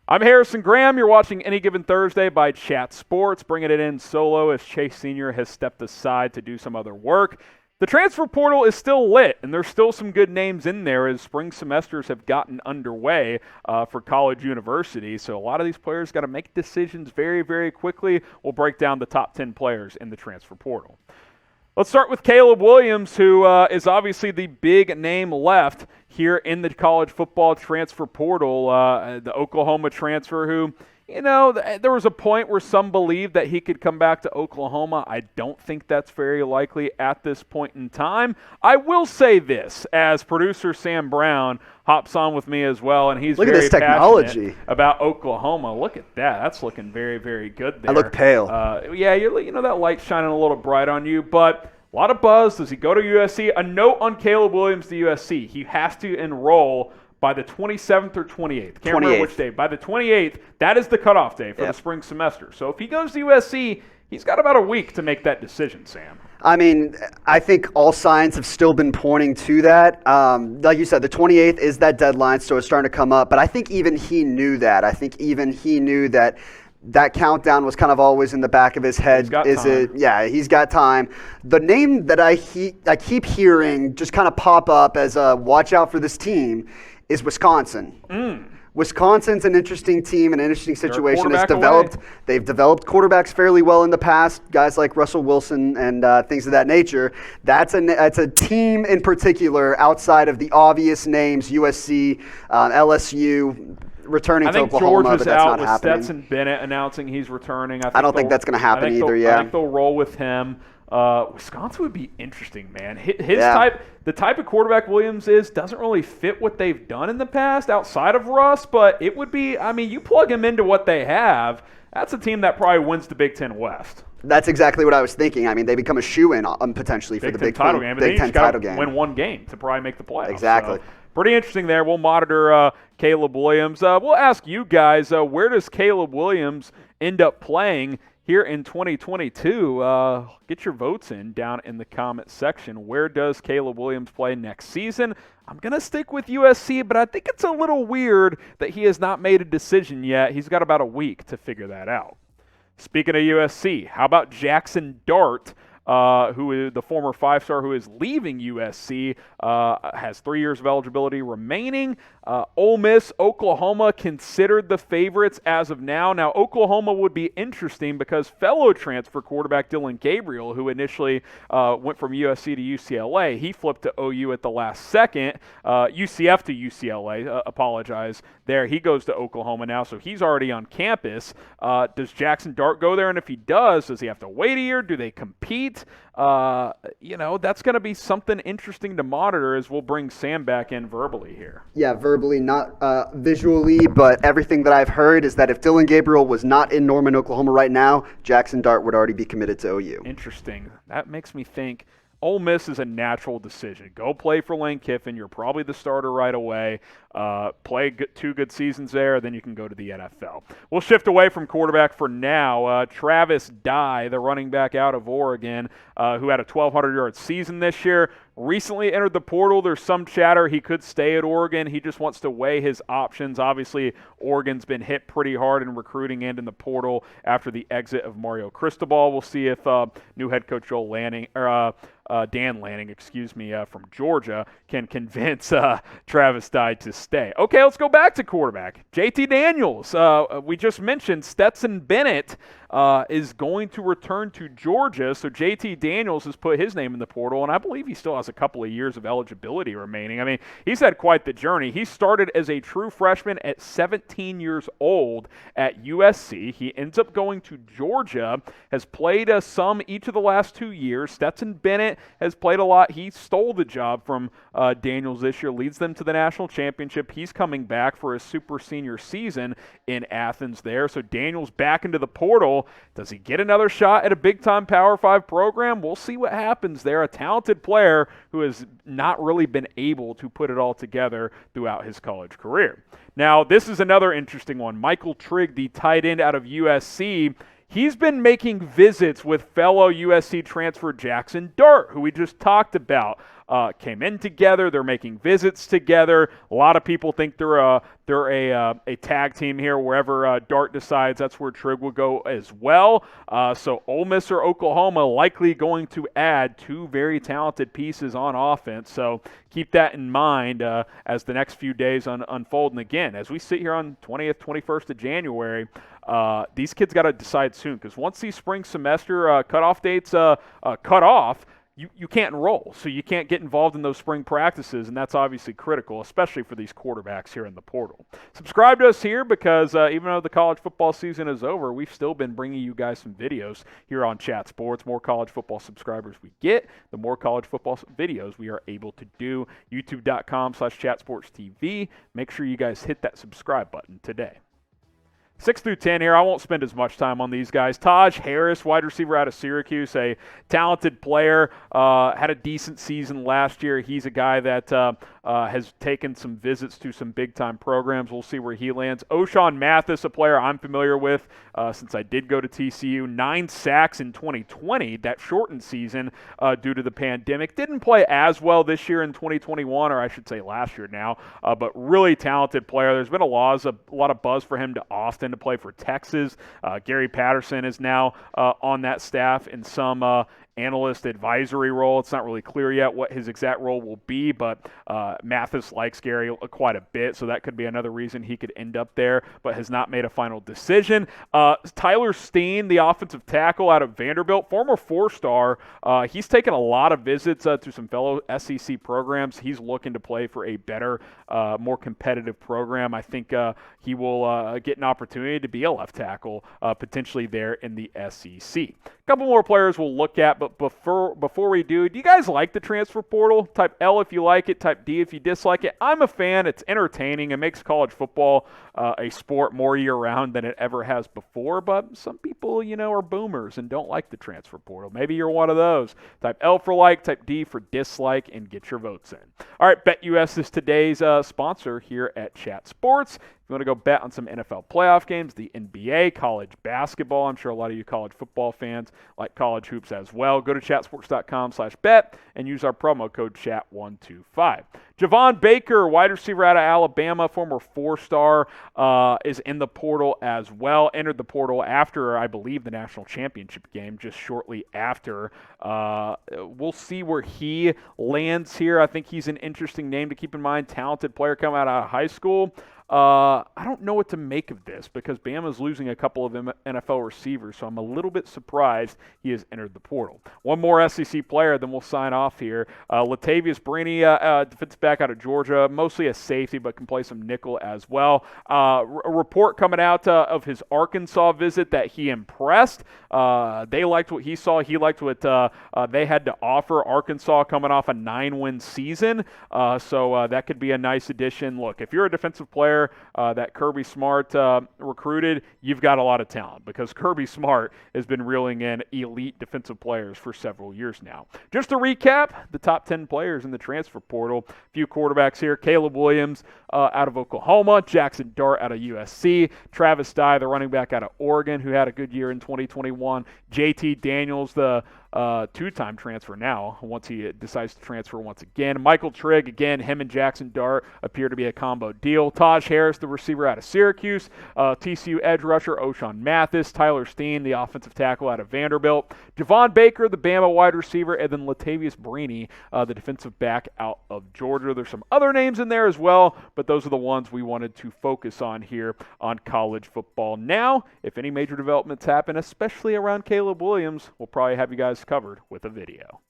I'm Harrison Graham. You're watching Any Given Thursday by Chat Sports, bringing it in solo as Chase Sr. has stepped aside to do some other work. The transfer portal is still lit, and there's still some good names in there as spring semesters have gotten underway for college universities. So a lot of these players got to make decisions very, very quickly. We'll break down the top 10 players in the transfer portal. Let's start with Caleb Williams, who is obviously the big name left here in the college football transfer portal, the Oklahoma transfer who, you know, there was a point where some believed that he could come back to Oklahoma. I don't think that's very likely at this point in time. I will say this, as producer Sam Brown hops on with me as well, and he's very passionate about Oklahoma. Look at that. That's looking very, very good there. I look pale. Yeah, you know that light's shining a little bright on you, but a lot of buzz. Does he go to USC? A note on Caleb Williams to USC. He has to enroll by the 27th or 28th. Can't remember which day. By the 28th, that is the cutoff day for the spring semester. So if he goes to USC, he's got about a week to make that decision, Sam. I mean, I think all signs have still been pointing to that. Like you said, the 28th is that deadline, so it's starting to come up. But I think even he knew that. I think even he knew that that countdown was kind of always in the back of his head. He's got time. The name that I keep hearing just kind of pop up as a watch out for this team is Wisconsin. Wisconsin's an interesting team, an interesting situation. They've developed quarterbacks fairly well in the past, guys like Russell Wilson and things of that nature. That's a team in particular outside of the obvious names, USC, LSU, returning to Oklahoma, Georgia's but that's out not happening. Stetson Bennett announcing he's returning. I don't think that's going to happen either. I think they'll roll with him. Wisconsin would be interesting, man. The type of quarterback Williams is doesn't really fit what they've done in the past outside of Russ, but it would be, I mean, you plug him into what they have, that's a team that probably wins the Big Ten West. That's exactly what I was thinking. I mean, they become a shoo-in potentially for the Big Ten title game. Win one game to probably make the playoffs. Exactly. So, pretty interesting there. We'll monitor Caleb Williams. We'll ask you guys, where does Caleb Williams end up playing here in 2022? Get your votes in down in the comment section. Where does Caleb Williams play next season? I'm going to stick with USC, but I think it's a little weird that he has not made a decision yet. He's got about a week to figure that out. Speaking of USC, how about Jaxson Dart, who is the former five-star who is leaving USC, has 3 years of eligibility remaining. Ole Miss, Oklahoma considered the favorites as of now. Now, Oklahoma would be interesting because fellow transfer quarterback Dillon Gabriel, who initially went from USC to UCLA, he flipped to OU at the last second. UCF to UCLA, apologize there. He goes to Oklahoma now, so he's already on campus. Does Jaxson Dart go there? And if he does he have to wait a year? Do they compete? That's going to be something interesting to monitor as we'll bring Sam back in verbally here. Yeah, verbally, not visually, but everything that I've heard is that if Dillon Gabriel was not in Norman, Oklahoma right now, Jaxson Dart would already be committed to OU. Interesting. That makes me think Ole Miss is a natural decision. Go play for Lane Kiffin. You're probably the starter right away. Play 2 good seasons there, then you can go to the NFL. We'll shift away from quarterback for now. Travis Dye, the running back out of Oregon, who had a 1,200-yard season this year, recently entered the portal. There's some chatter he could stay at Oregon. He just wants to weigh his options. Obviously, Oregon's been hit pretty hard in recruiting and in the portal after the exit of Mario Cristobal. We'll see if new head coach Dan Lanning, from Georgia, can convince Travis Dye to stay. Okay, let's go back to quarterback. JT Daniels. We just mentioned Stetson Bennett is going to return to Georgia, so JT Daniels has put his name in the portal, and I believe he still has a couple of years of eligibility remaining. I mean, he's had quite the journey. He started as a true freshman at 17 years old at USC. He ends up going to Georgia, has played some each of the last 2 years. Stetson Bennett has played a lot. He stole the job from Daniels this year, leads them to the national championship. He's coming back for his super senior season in Athens there, so Daniels back into the portal. Does he get another shot at a big-time Power 5 program? We'll see what happens there. A talented player who has not really been able to put it all together throughout his college career. Now, this is another interesting one. Michael Trigg, the tight end out of USC, he's been making visits with fellow USC transfer Jaxson Dart, who we just talked about. came in together. They're making visits together. A lot of people think they're a tag team here. Wherever Dart decides, that's where Trigg will go as well. So Ole Miss or Oklahoma likely going to add two very talented pieces on offense. So keep that in mind as the next few days unfold. And again, as we sit here on 20th, 21st of January, these kids got to decide soon, because once these spring semester cutoff dates cut off, you can't enroll, so you can't get involved in those spring practices, and that's obviously critical, especially for these quarterbacks here in the portal. Subscribe to us here, because even though the college football season is over, we've still been bringing you guys some videos here on Chat Sports. More college football subscribers we get, the more college football videos we are able to do. YouTube.com/chatsportstv. Make sure you guys hit that subscribe button today. 6 through 10 here. I won't spend as much time on these guys. Taj Harris, wide receiver out of Syracuse, a talented player, had a decent season last year. He's a guy that has taken some visits to some big-time programs. We'll see where he lands. O'Shawn Mathis, a player I'm familiar with since I did go to TCU. 9 sacks in 2020, that shortened season due to the pandemic. Didn't play as well this year in 2021, or I should say last year now, but really talented player. There's been a lot of buzz for him to Austin to play for Texas. Gary Patterson is now on that staff in some analyst advisory role. It's not really clear yet what his exact role will be, but Mathis likes Gary quite a bit, so that could be another reason he could end up there, but has not made a final decision. Tyler Steen, the offensive tackle out of Vanderbilt, former 4-star, he's taken a lot of visits to some fellow SEC programs. He's looking to play for a better, more competitive program. I think he will get an opportunity to be a left tackle potentially there in the SEC. A couple more players we'll look at, but before we do you guys like the transfer portal? Type L if you like it, type D if you dislike it. I'm a fan. It's entertaining. It makes college football a sport more year-round than it ever has before, but some people, are boomers and don't like the transfer portal. Maybe you're one of those. Type L for like, type D for dislike, and get your votes in. All right, BetUS is today's sponsor here at Chat Sports. If you want to go bet on some NFL playoff games, the NBA, college basketball, I'm sure a lot of you college football fans like college hoops as well, go to chatsports.com/bet and use our promo code CHAT125. Javon Baker, wide receiver out of Alabama, former 4-star, is in the portal as well. Entered the portal after, I believe, the national championship game, just shortly after. We'll see where he lands here. I think he's an interesting name to keep in mind. Talented player coming out of high school. I don't know what to make of this, because Bama's losing a couple of NFL receivers, so I'm a little bit surprised he has entered the portal. One more SEC player, then we'll sign off here. Latavius Brini, defensive back out of Georgia, mostly a safety, but can play some nickel as well. A report coming out of his Arkansas visit that he impressed. They liked what he saw. He liked what they had to offer. Arkansas coming off a 9-win season, so that could be a nice addition. Look, if you're a defensive player that Kirby Smart recruited, you've got a lot of talent, because Kirby Smart has been reeling in elite defensive players for several years now. Just to recap, the top 10 players in the transfer portal. A few quarterbacks here. Caleb Williams out of Oklahoma, Jaxson Dart out of USC, Travis Dye, the running back out of Oregon, who had a good year in 2021, JT Daniels, the two-time transfer now, once he decides to transfer once again. Michael Trigg, again, him and Jaxson Dart appear to be a combo deal. Taj Harris, the receiver out of Syracuse, TCU edge rusher O'Shawn Mathis, Tyler Steen, the offensive tackle out of Vanderbilt, Javon Baker, the Bama wide receiver, and then Latavius Brini, the defensive back out of Georgia. There's some other names in there as well, but those are the ones we wanted to focus on here on college football. Now, if any major developments happen, especially around Caleb Williams, we'll probably have you guys covered with a video.